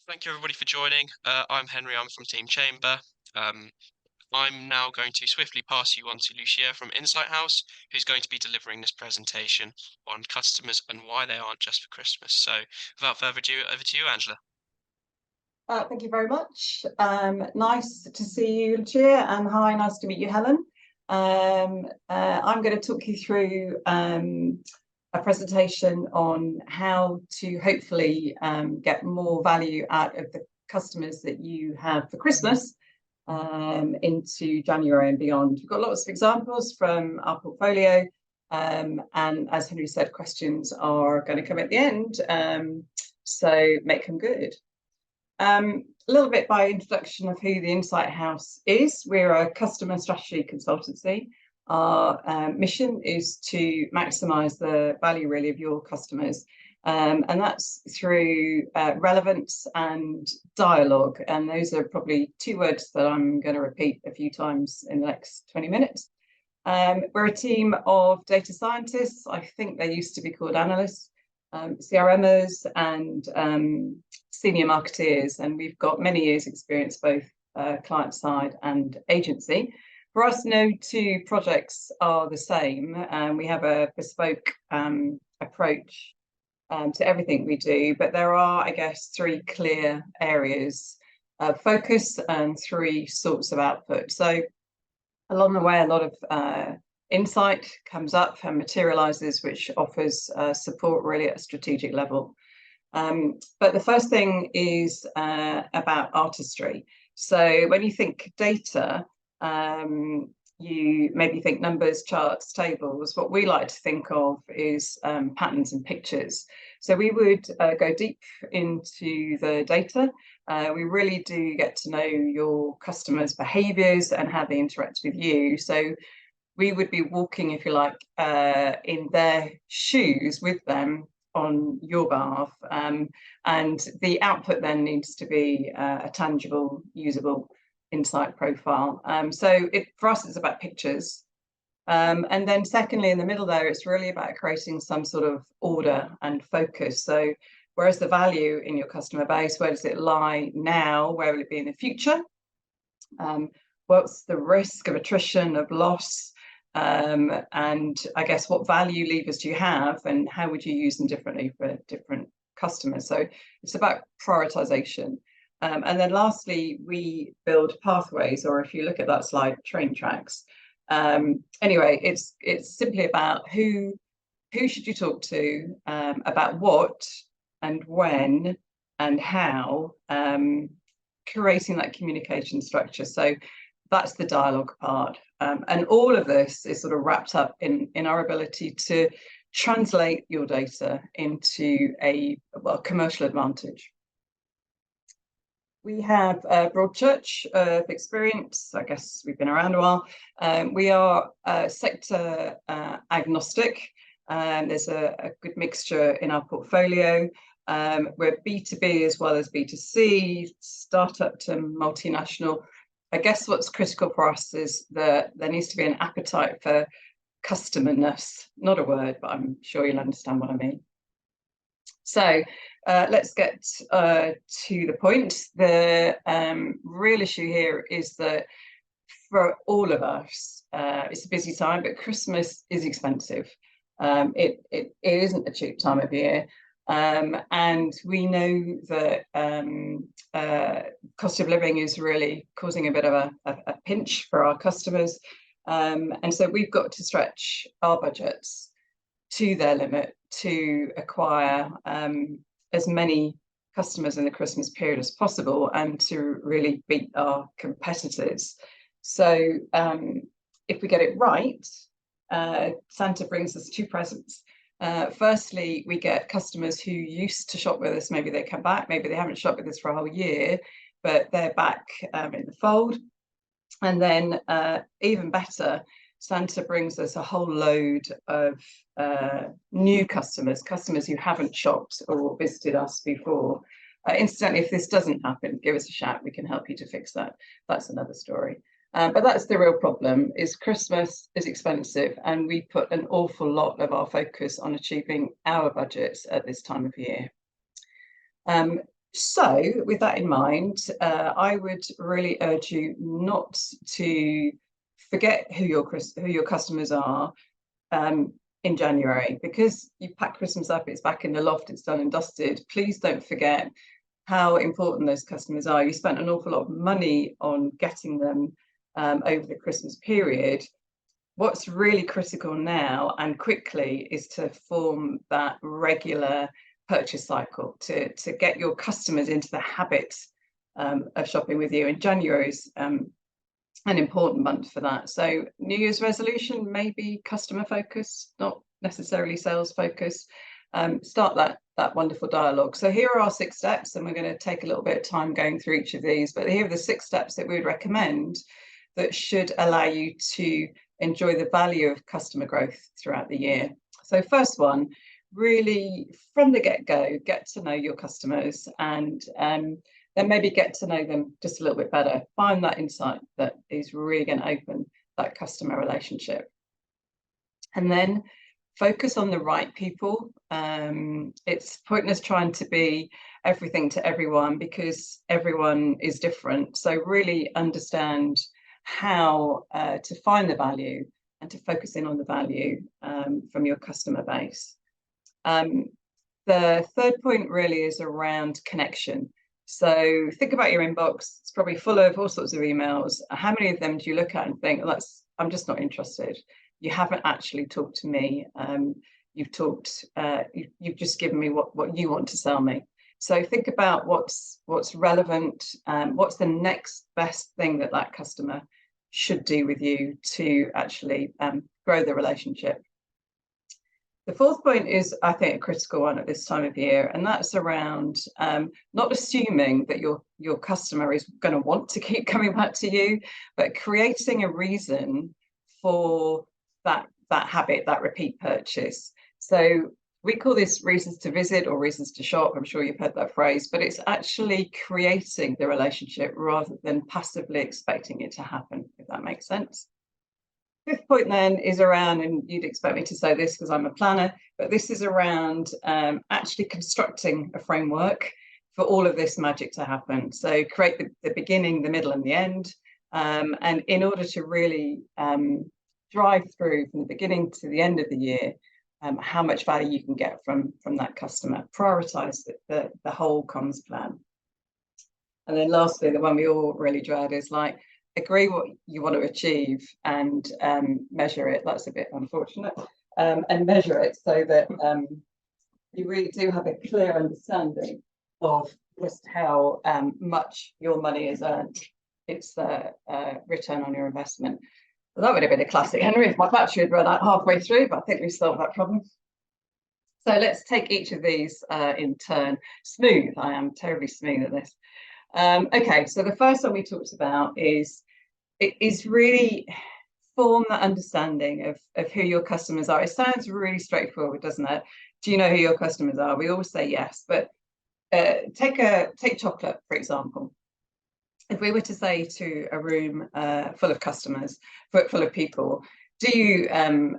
Thank you everybody for joining. I'm Henry, I'm from Team Chamber. Um, I'm now going to swiftly pass you on to Lucia from Insight House, who's going to be delivering this presentation on customers and why they aren't just for Christmas. So without further ado, over to you, Angela. Thank you very much. Nice to see you, Lucia, and hi, nice to meet you, Helen. I'm going to talk you through a presentation on how to hopefully get more value out of the customers that you have for Christmas into January and beyond. We've got lots of examples from our portfolio, and as Henry said, questions are going to come at the end, so make them good. A little bit by introduction of who the Insight House is. We're a customer strategy consultancy. Our mission is to maximise the value really of your customers, and that's through relevance and dialogue. And those are probably two words that I'm going to repeat a few times in the next 20 minutes. We're a team of data scientists. I think they used to be called analysts, CRMers and senior marketeers, and we've got many years experience both client side and agency. For us, no two projects are the same, and we have a bespoke approach to everything we do, but there are, I guess, three clear areas of focus and three sorts of output. So along the way, a lot of insight comes up and materializes, which offers support really at a strategic level. But the first thing is about artistry. So when you think data, you maybe think numbers, charts, tables. What we like to think of is patterns and pictures. So we would go deep into the data. We really do get to know your customers' behaviours and how they interact with you. So we would be walking, if you like, in their shoes with them on your behalf. And the output then needs to be a tangible, usable insight profile. So for us, it's about pictures. And then secondly, in the middle there, it's really about creating some sort of order and focus. So where's the value in your customer base? Where does it lie now? Where will it be in the future? What's the risk of attrition, of loss? And I guess what value levers do you have and how would you use them differently for different customers? So it's about prioritization. And then lastly, we build pathways, or if you look at that slide, train tracks. Anyway, it's simply about who should you talk to, about what and when and how, curating that communication structure. So that's the dialogue part. And all of this is sort of wrapped up in our ability to translate your data into a commercial advantage. We have a broad church of experience. I guess we've been around a while. We are sector agnostic. There's a good mixture in our portfolio. We're B2B as well as B2C, startup to multinational. I guess what's critical for us is that there needs to be an appetite for customer-ness. Not a word, but I'm sure you'll understand what I mean. So let's get to the point. The real issue here is that for all of us, it's a busy time, but Christmas is expensive. It isn't a cheap time of year. And we know that cost of living is really causing a bit of a pinch for our customers. And so we've got to stretch our budgets to their limit to acquire as many customers in the Christmas period as possible and to really beat our competitors. So if we get it right, Santa brings us two presents. Firstly, we get customers who used to shop with us. Maybe they come back, maybe they haven't shopped with us for a whole year, but they're back in the fold. And then even better, Santa brings us a whole load of new customers who haven't shopped or visited us before. Incidentally, if this doesn't happen, give us a shout. We can help you to fix that. That's another story. But that's the real problem, is Christmas is expensive and we put an awful lot of our focus on achieving our budgets at this time of year. So with that in mind, I would really urge you not to forget who your customers are um, in January, because you pack Christmas up, it's back in the loft, it's done and dusted. Please don't forget how important those customers are. You spent an awful lot of money on getting them over the Christmas period. What's really critical now and quickly is to form that regular purchase cycle to get your customers into the habit of shopping with you. And January is an important month for that. So New Year's resolution, maybe customer focus, not necessarily sales focus. Start that wonderful dialogue. So here are our 6 steps, and we're going to take a little bit of time going through each of these, but here are the 6 steps that we would recommend that should allow you to enjoy the value of customer growth throughout the year. So first one, really from the get-go, get to know your customers, and then maybe get to know them just a little bit better. Find that insight that is really going to open that customer relationship. And then focus on the right people. It's pointless trying to be everything to everyone, because everyone is different. So really understand how to find the value and to focus in on the value from your customer base. The third point really is around connection. So think about your inbox. It's probably full of all sorts of emails. How many of them do you look at and think, I'm just not interested? You haven't actually talked to me. You've just given me what you want to sell me. So think about what's relevant, what's the next best thing that customer should do with you to actually grow the relationship. The fourth point is, I think, a critical one at this time of year, and that's around not assuming that your customer is going to want to keep coming back to you, but creating a reason for that habit, that repeat purchase. So we call this reasons to visit or reasons to shop. I'm sure you've heard that phrase, but it's actually creating the relationship rather than passively expecting it to happen, if that makes sense. Fifth point then is around, and you'd expect me to say this because I'm a planner, but this is around actually constructing a framework for all of this magic to happen. So create the beginning, the middle, and the end. And in order to really drive through from the beginning to the end of the year, how much value you can get from that customer. Prioritize the whole comms plan. And then lastly, the one we all really dread is agree what you want to achieve and measure it. That's a bit unfortunate. And measure it so that you really do have a clear understanding of just how much your money is earned. It's the return on your investment. So that would have been a classic, Henry, if my battery had run out halfway through, but I think we solved that problem. So let's take each of these in turn. Smooth. I am terribly smooth at this. Okay, so the first one we talked about is really form that understanding of who your customers are. It sounds really straightforward, doesn't it? Do you know who your customers are? We always say yes, but take chocolate, for example. If we were to say to a room full of customers, full of people, do you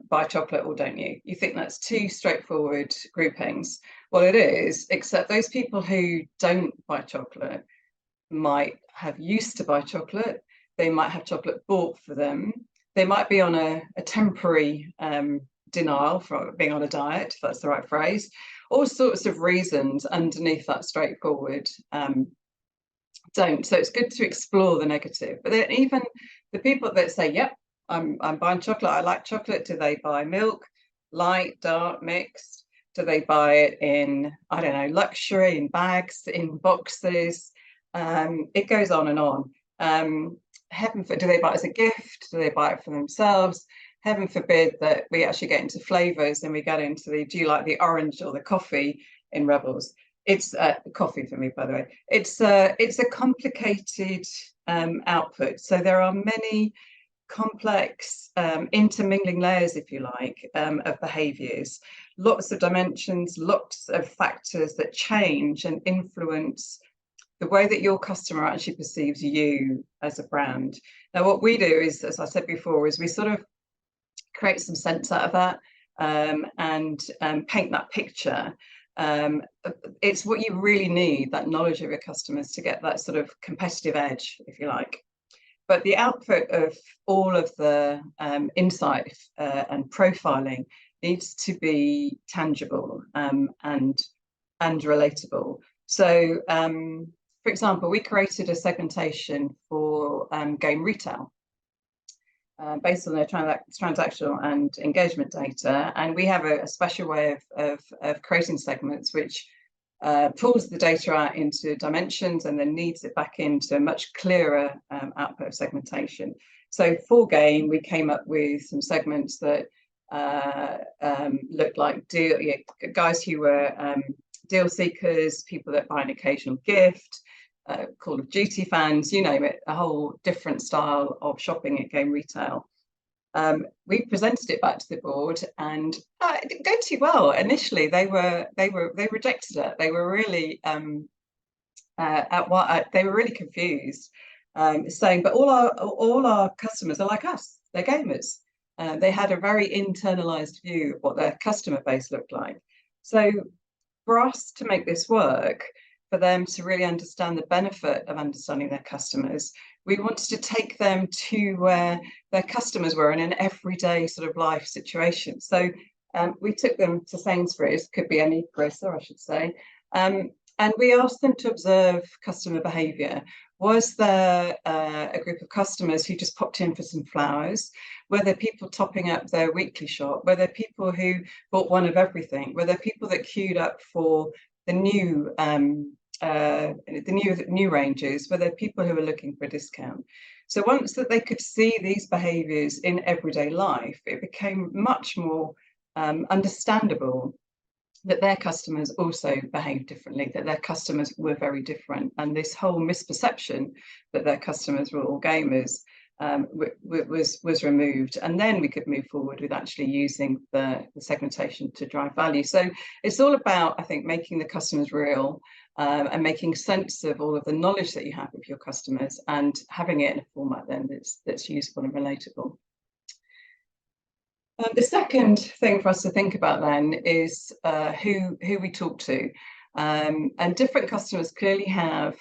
buy chocolate or don't you? You think that's two straightforward groupings. Well, it is, except those people who don't buy chocolate might have used to buy chocolate. They might have chocolate bought for them. They might be on a temporary denial for being on a diet, if that's the right phrase. All sorts of reasons underneath that straightforward don't. So it's good to explore the negative. But then even the people that say, yep, I'm buying chocolate, I like chocolate, do they buy milk, light, dark, mixed? Do they buy it in, I don't know, luxury, in bags, in boxes? It goes on and on. Do they buy it as a gift? Do they buy it for themselves? Heaven forbid that we actually get into flavors and we get into do you like the orange or the coffee in Rebels? It's coffee for me, by the way. It's a complicated output. So there are many complex intermingling layers, if you like, of behaviours, lots of dimensions, lots of factors that change and influence the way that your customer actually perceives you as a brand. Now, what we do is, as I said before, is we sort of create some sense out of that and paint that picture. It's what you really need, that knowledge of your customers, to get that sort of competitive edge, if you like. But the output of all of the insight and profiling needs to be tangible and relatable. So, for example, we created a segmentation for game retail based on their transactional and engagement data, and we have a special way of creating segments which pulls the data out into dimensions and then needs it back into a much clearer output of segmentation. So for game, we came up with some segments that looked like guys who were deal seekers, people that buy an occasional gift, Call of Duty fans, you name it, a whole different style of shopping at game retail. We presented it back to the board, and it didn't go too well initially. They rejected it. They were really they were really confused, saying, "But all our customers are like us. They're gamers." They had a very internalized view of what their customer base looked like. So for us to make this work, for them to really understand the benefit of understanding their customers, we wanted to take them to where their customers were in an everyday sort of life situation. So we took them to Sainsbury's, could be any grocer, I should say, and we asked them to observe customer behaviour. Was there a group of customers who just popped in for some flowers? Were there people topping up their weekly shop? Were there people who bought one of everything? Were there people that queued up for the new new ranges? Were there people who were looking for a discount? So once that they could see these behaviours in everyday life, it became much more understandable that their customers also behave differently, that their customers were very different, and this whole misperception that their customers were all gamers was removed. And then we could move forward with actually using the segmentation to drive value. So it's all about, I think, making the customers real and making sense of all of the knowledge that you have of your customers and having it in a format then that's useful and relatable. The second thing for us to think about then is who we talk to, and different customers clearly have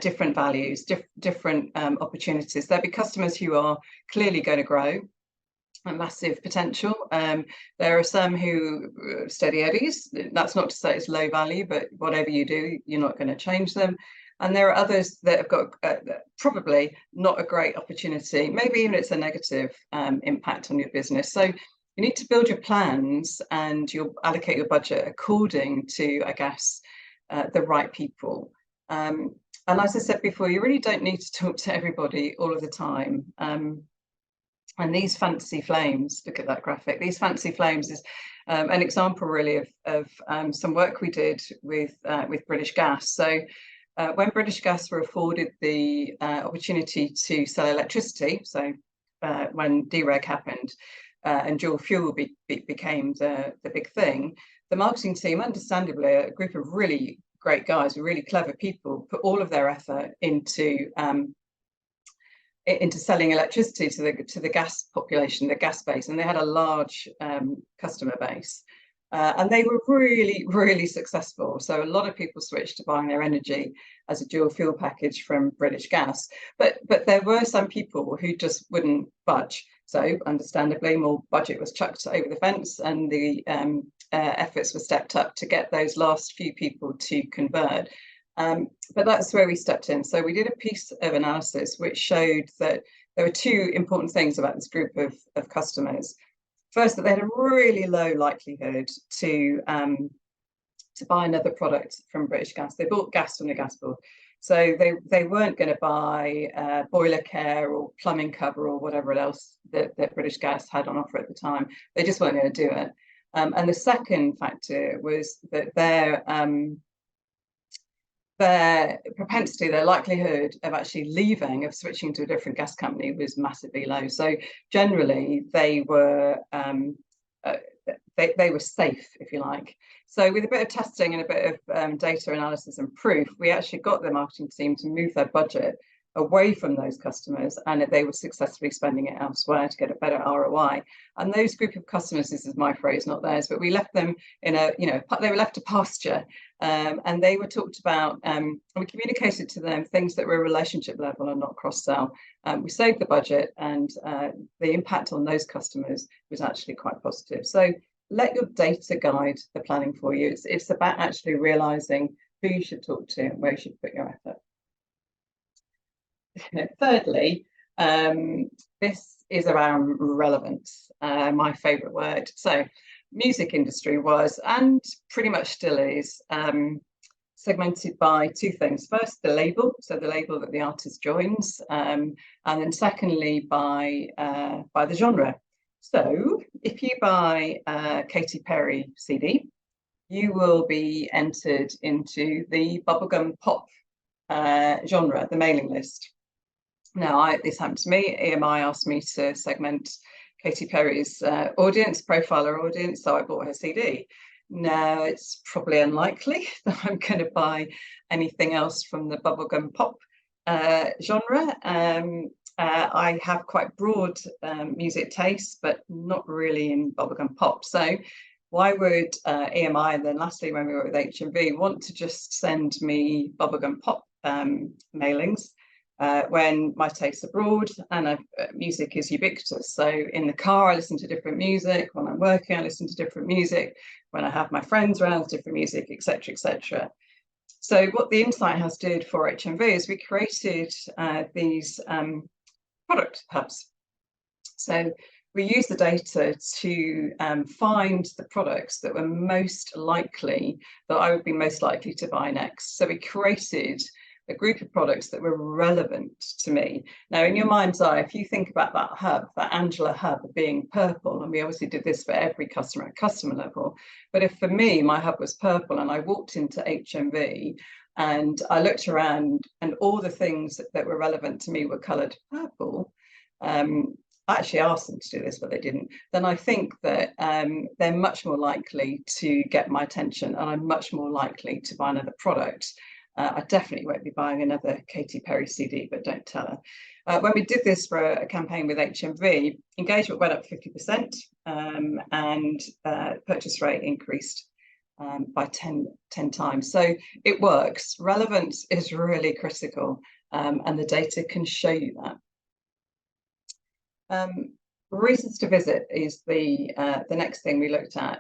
different values, different opportunities. There'll be customers who are clearly going to grow, a massive potential. There are some who steady eddies. That's not to say it's low value, but whatever you do, you're not going to change them. And there are others that have got probably not a great opportunity. Maybe even it's a negative impact on your business. So you need to build your plans and you'll allocate your budget according to, I guess, the right people. And as I said before, you really don't need to talk to everybody all of the time. And these fancy flames, look at that graphic, these fancy flames is an example really of some work we did with British Gas. So when British Gas were afforded the opportunity to sell electricity, so when dereg happened and dual fuel became the big thing, the marketing team, understandably, a group of really great guys, really clever people, put all of their effort into selling electricity to the gas population, the gas base, and they had a large customer base. And they were really, really successful. So a lot of people switched to buying their energy as a dual fuel package from British Gas. But there were some people who just wouldn't budge. So understandably, more budget was chucked over the fence and the efforts were stepped up to get those last few people to convert. But that's where we stepped in. So we did a piece of analysis which showed that there were two important things about this group of customers. First, that they had a really low likelihood to buy another product from British Gas. They bought gas from the gas board. So they weren't going to buy boiler care or plumbing cover or whatever else that British Gas had on offer at the time. They just weren't going to do it. And the second factor was that their propensity, their likelihood of actually leaving, of switching to a different gas company was massively low. So generally they were safe, if you like. So with a bit of testing and a bit of data analysis and proof, we actually got the marketing team to move their budget away from those customers, and they were successfully spending it elsewhere to get a better ROI. And those group of customers, this is my phrase, not theirs, but we left them in a, they were left to pasture, and they were talked about, and we communicated to them things that were relationship level and not cross-sell. We saved the budget, and the impact on those customers was actually quite positive. So let your data guide the planning for you. It's about actually realizing who you should talk to and where you should put your effort. Thirdly, this is around relevance, my favorite word. So music industry was, and pretty much still is, segmented by two things. First, the label, so the label that the artist joins, and then secondly by the genre. So if you buy a Katy Perry CD, you will be entered into the bubblegum pop genre, the mailing list. Now, this happened to me. EMI asked me to segment Katy Perry's audience, profile her audience, so I bought her CD. Now, it's probably unlikely that I'm going to buy anything else from the bubblegum pop genre. I have quite broad music tastes, but not really in bubblegum pop. So why would EMI, and then lastly, when we were with HMV, want to just send me bubblegum pop mailings when my tastes are broad and music is ubiquitous? So in the car, I listen to different music. When I'm working, I listen to different music. When I have my friends around, different music, etc., etc. So what the Insight House did for HMV is we created these product hubs. So we used the data to find the products that were most likely, that I would be most likely to buy next. So we created a group of products that were relevant to me. Now, in your mind's eye, if you think about that hub, that Angela hub being purple, and we obviously did this for every customer at customer level, but if for me, my hub was purple and I walked into HMV and I looked around and all the things that were relevant to me were coloured purple, I actually asked them to do this, but they didn't, then I think that they're much more likely to get my attention, and I'm much more likely to buy another product. I definitely won't be buying another Katy Perry CD, but don't tell her. When we did this for a campaign with HMV, engagement went up 50%, and purchase rate increased by 10 times. So it works. Relevance is really critical, and the data can show you that. Reasons to visit is the next thing we looked at.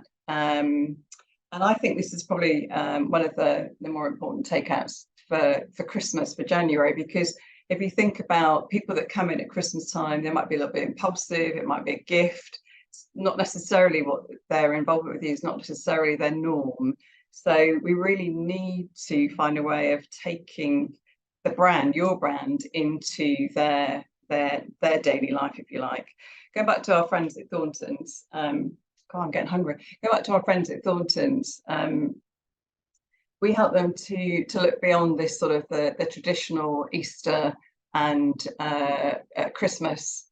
And I think this is probably one of the more important takeouts for Christmas, for January, because if you think about people that come in at Christmas time, they might be a little bit impulsive, it might be a gift. It's not necessarily what their involvement with you is, not necessarily their norm. So we really need to find a way of taking the brand, your brand, into their daily life, if you like. Go back to our friends at Thornton's. God, I'm getting hungry. Go back to our friends at Thornton's. We help them to look beyond this sort of the traditional Easter and Christmas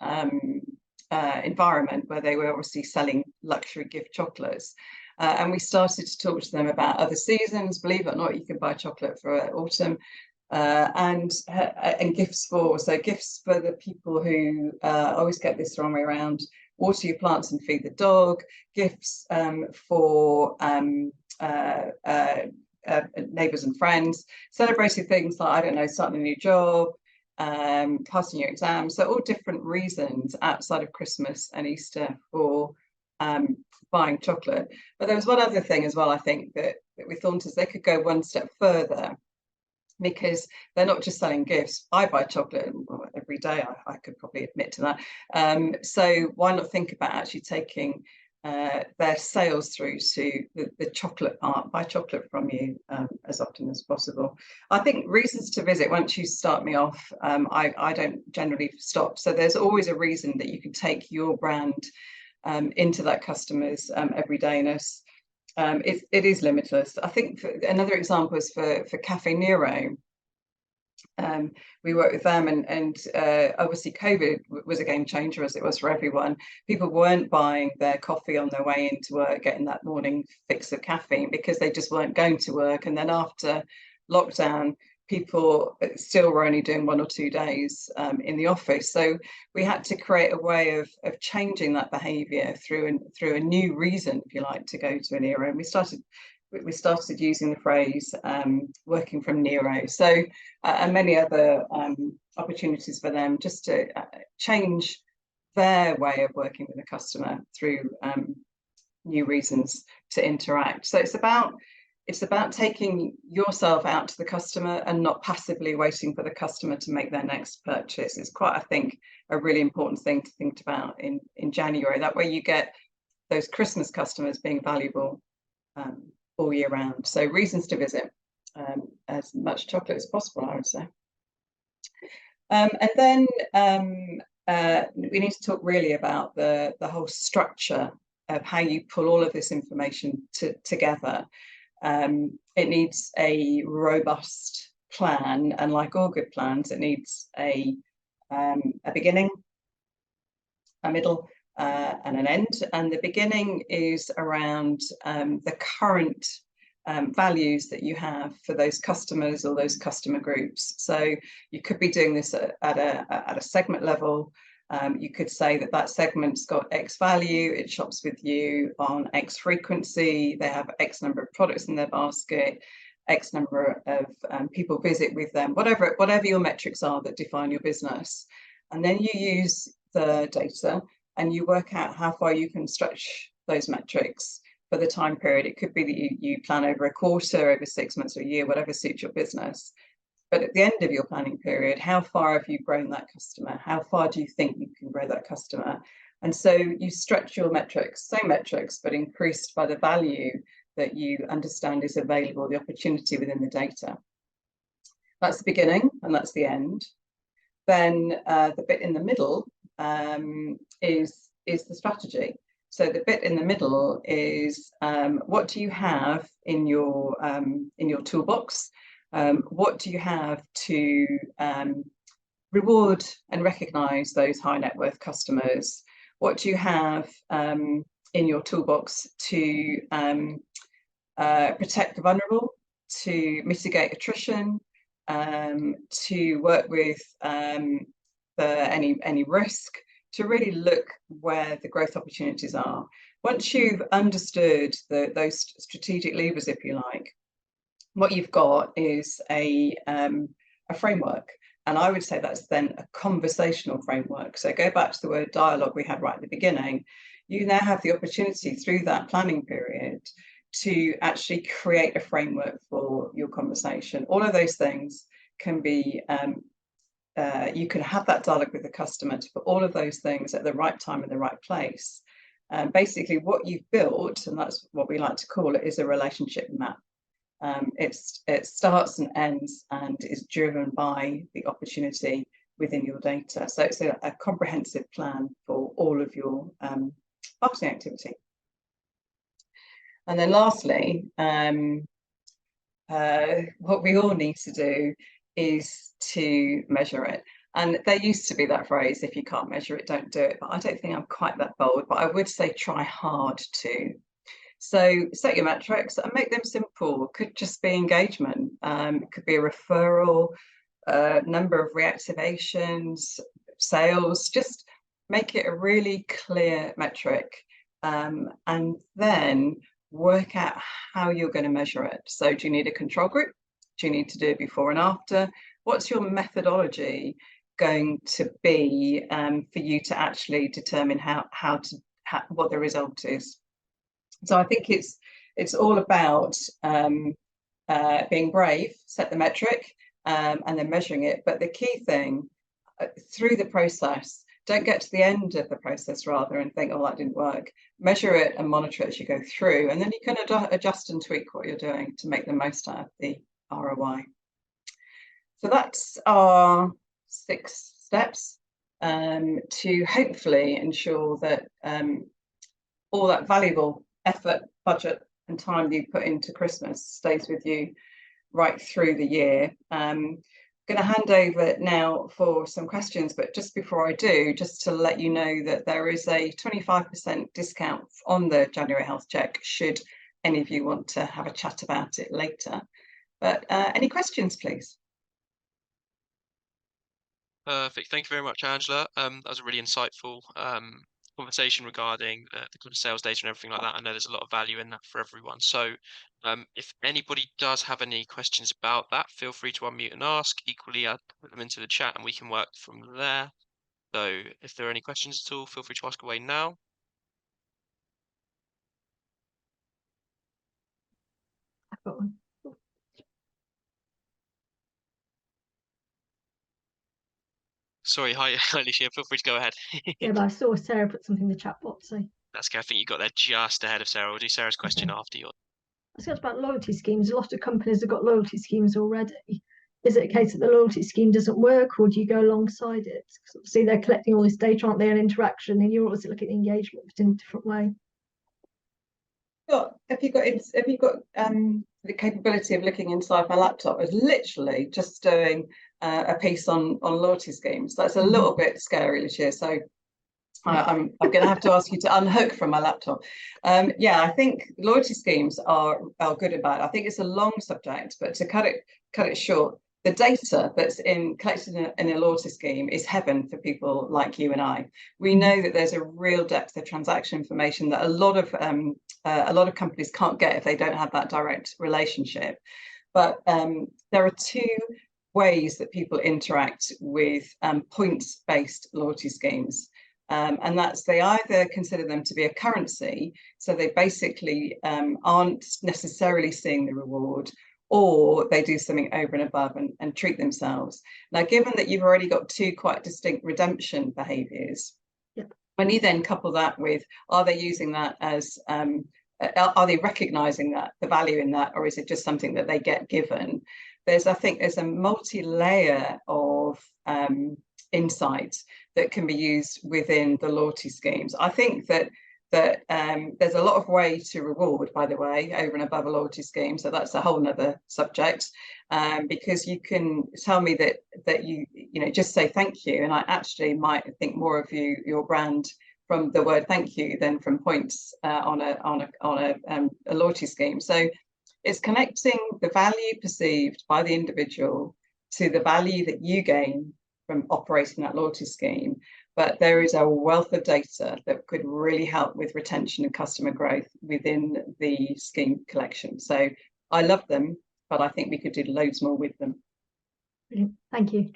environment, where they were obviously selling luxury gift chocolates. And we started to talk to them about other seasons. Believe it or not, you can buy chocolate for autumn. And gifts for the people who always get this the wrong way around: water your plants and feed the dog. Gifts for neighbours and friends. Celebrating things like, I don't know, starting a new job, passing your exams. So all different reasons outside of Christmas and Easter for buying chocolate. But there was one other thing as well, I think, that we thought is they could go one step further, because they're not just selling gifts. I buy chocolate every day, I could probably admit to that. So why not think about actually taking their sales through to the chocolate part, buy chocolate from you as often as possible. I think reasons to visit, once you start me off, I don't generally stop. So there's always a reason that you can take your brand into that customer's everydayness. It is limitless. I think another example is for Cafe Nero. We worked with them, and obviously COVID was a game changer, as it was for everyone. People weren't buying their coffee on their way into work, getting that morning fix of caffeine, because they just weren't going to work. And then after lockdown, people still were only doing 1 or 2 days in the office. So we had to create a way of changing that behaviour through a new reason, if you like, to go to an era. And we started using the phrase working from Nero. So and many other opportunities for them just to change their way of working with the customer through new reasons to interact. So it's about taking yourself out to the customer and not passively waiting for the customer to make their next purchase. It's quite, I think, a really important thing to think about in January. That way you get those Christmas customers being valuable all year round. So reasons to visit, as much chocolate as possible, I would say. And then we need to talk really about the whole structure of how you pull all of this information together. It needs a robust plan, and like all good plans, it needs a beginning, a middle, and an end. And the beginning is around the current values that you have for those customers or those customer groups. So you could be doing this at a segment level. You could say that segment's got X value, it shops with you on X frequency, they have X number of products in their basket, X number of people visit with them, whatever your metrics are that define your business. And then you use the data and you work out how far you can stretch those metrics for the time period. It could be that you plan over a quarter, over 6 months or a year, whatever suits your business. But at the end of your planning period, how far have you grown that customer? How far do you think you can grow that customer? And so you stretch your metrics, same metrics, but increased by the value that you understand is available, the opportunity within the data. That's the beginning and that's the end. Then the bit in the middle is the strategy. So the bit in the middle is what do you have in your toolbox? What do you have to reward and recognise those high net worth customers? What do you have in your toolbox to protect the vulnerable, to mitigate attrition, to work with any risk, to really look where the growth opportunities are? Once you've understood those strategic levers, if you like, what you've got is a framework. And I would say that's then a conversational framework. So go back to the word dialogue we had right at the beginning. You now have the opportunity through that planning period to actually create a framework for your conversation. All of those things can be, you can have that dialogue with the customer to put all of those things at the right time in the right place. Basically what you've built, and that's what we like to call it, is a relationship map. It starts and ends and is driven by the opportunity within your data. So it's a comprehensive plan for all of your marketing activity. And then lastly, what we all need to do is to measure it. And there used to be that phrase, if you can't measure it, don't do it. But I don't think I'm quite that bold, but I would say try hard to. So set your metrics and make them simple. It could just be engagement. It could be a referral, number of reactivations, sales. Just make it a really clear metric, and then work out how you're going to measure it. So do you need a control group? Do you need to do it before and after? What's your methodology going to be for you to actually determine what the result is? So I think it's all about being brave, set the metric, and then measuring it. But the key thing through the process, don't get to the end of the process rather and think, oh, that didn't work. Measure it and monitor it as you go through, and then you can adjust and tweak what you're doing to make the most out of the ROI. So that's our 6 steps to hopefully ensure that all that valuable effort, budget and time you put into Christmas stays with you right through the year. I'm going to hand over now for some questions, but just before I do, just to let you know that there is a 25% discount on the January Health Check should any of you want to have a chat about it later. But any questions, please? Perfect. Thank you very much, Angela. That was a really insightful conversation regarding the kind of sales data and everything like that. I know there's a lot of value in that for everyone. So, if anybody does have any questions about that, feel free to unmute and ask. Equally, I'll put them into the chat and we can work from there. So, if there are any questions at all, feel free to ask away now. I've got one. Sorry, hi, Alicia. Feel free to go ahead. Yeah, but I saw Sarah put something in the chat box, so That's good. I think you got there just ahead of Sarah. We'll do Sarah's question okay. after yours. I was about loyalty schemes. A lot of companies have got loyalty schemes already. Is it a case that the loyalty scheme doesn't work, or do you go alongside it? Because obviously they're collecting all this data, aren't they, and interaction, and you're obviously looking at engagement, but in a different way. Have you got the capability of looking inside my laptop? I was literally just doing a piece on loyalty schemes. That's a little bit scary this year, so I'm going to have to ask you to unhook from my laptop. Yeah, I think loyalty schemes are good and bad. I think it's a long subject, but to cut it short, the data that's collected in a loyalty scheme is heaven for people like you and I. We know that there's a real depth of transaction information that a lot of companies can't get if they don't have that direct relationship. But there are two ways that people interact with points-based loyalty schemes. And that's they either consider them to be a currency, so they basically aren't necessarily seeing the reward, or they do something over and above and treat themselves. Now, given that you've already got two quite distinct redemption behaviours, when you then couple that with, are they using that as, are they recognising that, the value in that, or is it just something that they get given? I think there's a multi-layer of insight that can be used within the loyalty schemes. I think that there's a lot of way to reward, by the way, over and above a loyalty scheme. So that's a whole nother subject, because you can tell me that you just say thank you, and I actually might think more of your brand from the word thank you than from points on a loyalty scheme. So it's connecting the value perceived by the individual to the value that you gain from operating that loyalty scheme. But there is a wealth of data that could really help with retention and customer growth within the scheme collection. So I love them, but I think we could do loads more with them. Brilliant. Thank you.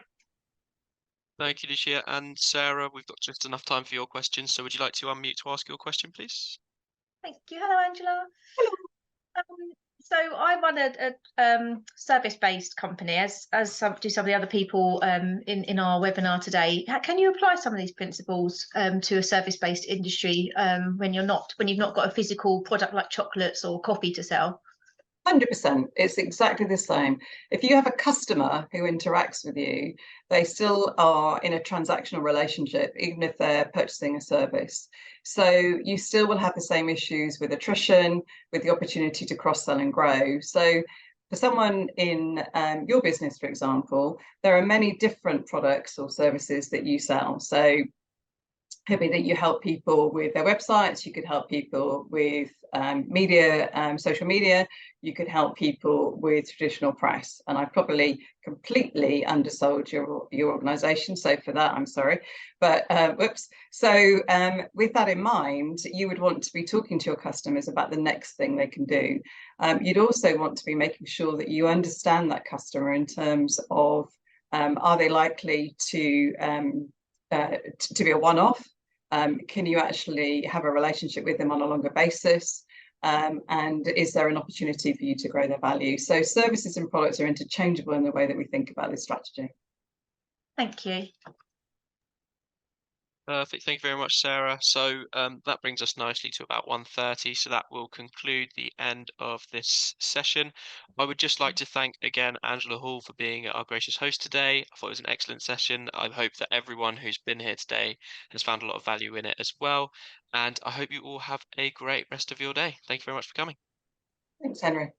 Thank you, Lucia. And Sarah, we've got just enough time for your questions. So would you like to unmute to ask your question, please? Thank you. Hello, Angela. Hello. So I run a service-based company, as do some of the other people in our webinar today. Can you apply some of these principles to a service-based industry when you've not got a physical product like chocolates or coffee to sell? 100%. It's exactly the same. If you have a customer who interacts with you, they still are in a transactional relationship, even if they're purchasing a service. So you still will have the same issues with attrition, with the opportunity to cross-sell and grow. So for someone in your business, for example, there are many different products or services that you sell. So could be that you help people with their websites, you could help people with social media, you could help people with traditional press. And I probably completely undersold your organization, so for that I'm sorry, but whoops. So with that in mind, you would want to be talking to your customers about the next thing they can do. You'd also want to be making sure that you understand that customer in terms of are they likely to be a one-off? Can you actually have a relationship with them on a longer basis? And is there an opportunity for you to grow their value? So services and products are interchangeable in the way that we think about this strategy. Thank you. Perfect. Thank you very much, Sarah. So that brings us nicely to about 1:30. So that will conclude the end of this session. I would just like to thank again Angela Hall for being our gracious host today. I thought it was an excellent session. I hope that everyone who's been here today has found a lot of value in it as well. And I hope you all have a great rest of your day. Thank you very much for coming. Thanks, Henry.